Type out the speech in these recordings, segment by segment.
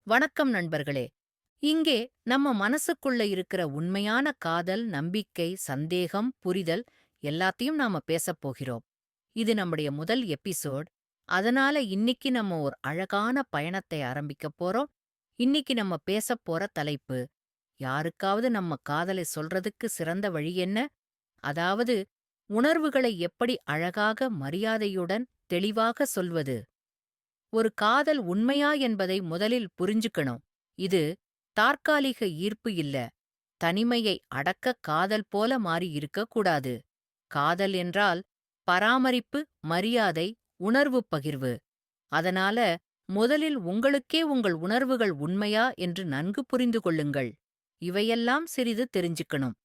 வணக்கம் நண்பர்களே. இங்கே நம்ம மனசுக்குள்ள இருக்கிற உண்மையான காதல், நம்பிக்கை, சந்தேகம், புரிதல் எல்லாத்தையும் நாம பேசப் போகிறோம். இது நம்முடைய முதல் எபிசோட். அதனால இன்னிக்கு நம்ம ஒரு அழகான பயணத்தை ஆரம்பிக்கப் போறோம். இன்னிக்கு நம்ம பேசப் போற தலைப்பு, யாருக்காவது நம்ம காதலை சொல்றதுக்கு சிறந்த வழி என்ன? அதாவது, உணர்வுகளை எப்படி அழகாக, மரியாதையுடன், தெளிவாக சொல்வது? ஒரு காதல் உண்மையா என்பதை முதலில் புரிஞ்சுக்கணும். இது தற்காலிக ஈர்ப்பு இல்ல. தனிமையை அடக்க காதல் போல மாறி இருக்கக் கூடாது. காதல் என்றால் பராமரிப்பு, மரியாதை, உணர்வு பகிர்வு. அதனால முதலில் உங்களுக்கே உங்கள் உணர்வுகள் உண்மையா என்று நன்கு புரிந்து கொள்ளுங்கள். இவையெல்லாம் சிறிது தெரிஞ்சுக்கணும்.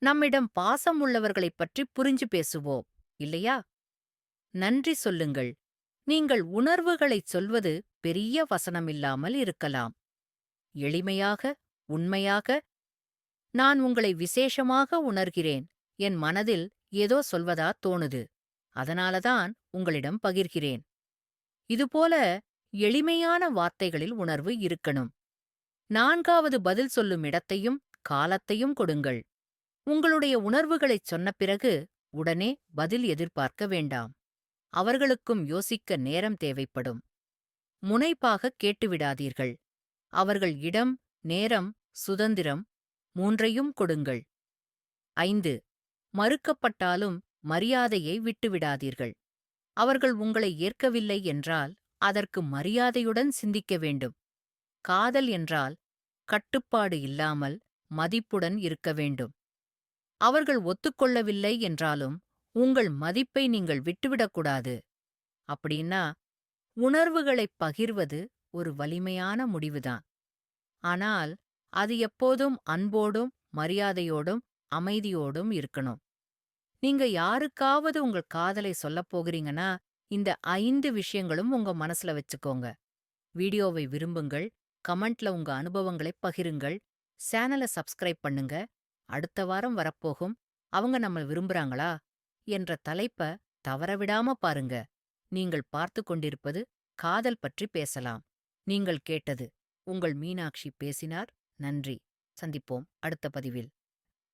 நம்மிடம் பாசம் உள்ளவர்களைப் பற்றி புரிஞ்சு பேசுவோம், இல்லையா? நன்றி சொல்லுங்கள். நீங்கள் உணர்வுகளைச் சொல்வது பெரிய வசனமில்லாமல் இருக்கலாம். எளிமையாக, உண்மையாக, நான் உங்களை விசேஷமாக உணர்கிறேன். என் மனதில் ஏதோ சொல்வதா தோணுது. அதனாலதான் உங்களிடம் பகிர்கிறேன். இதுபோல எளிமையான வார்த்தைகளில் உணர்வு இருக்கணும். நான்காவது பதில் சொல்லும் இடத்தையும் காலத்தையும் கொடுங்கள். உங்களுடைய உணர்வுகளைச் சொன்ன பிறகு உடனே பதில் எதிர்பார்க்க வேண்டாம். அவர்களுக்கும் யோசிக்க நேரம் தேவைப்படும். முனைப்பாக கேட்டுவிடாதீர்கள். அவர்கள் இடம், நேரம், சுதந்திரம் மூன்றையும் கொடுங்கள். 5. மறுக்கப்பட்டாலும் மரியாதையை விட்டுவிடாதீர்கள். அவர்கள் உங்களை ஏற்கவில்லை என்றால் அதற்கு மரியாதையுடன் சிந்திக்க வேண்டும். காதல் என்றால் கட்டுப்பாடு இல்லாமல் மதிப்புடன் இருக்க வேண்டும். அவர்கள் ஒத்துக்கொள்ளவில்லை என்றாலும் உங்கள் மதிப்பை நீங்கள் விட்டுவிடக்கூடாது. அப்படின்னா, உணர்வுகளைப் பகிர்வது ஒரு வலிமையான முடிவுதான். ஆனால் அது எப்போதும் அன்போடும், மரியாதையோடும், அமைதியோடும் இருக்கணும். நீங்க யாருக்காவது உங்கள் காதலை சொல்லப் போகிறீங்கன்னா, இந்த 5 விஷயங்களும் உங்க மனசுல வச்சுக்கோங்க. வீடியோவை விரும்புங்கள், கமெண்ட்ல உங்க அனுபவங்களைப் பகிருங்கள், சேனலை சப்ஸ்கிரைப் பண்ணுங்க. அடுத்த வாரம் வரப்போகும் "அவங்க நம்ம விரும்புறாங்களா" என்ற தலைப்ப தவறவிடாம பாருங்க. நீங்கள் பார்த்து கொண்டிருப்பது காதல் பற்றி பேசலாம். நீங்கள் கேட்டது உங்கள் மீனாட்சி பேசினார். நன்றி. சந்திப்போம் அடுத்த பதிவில்.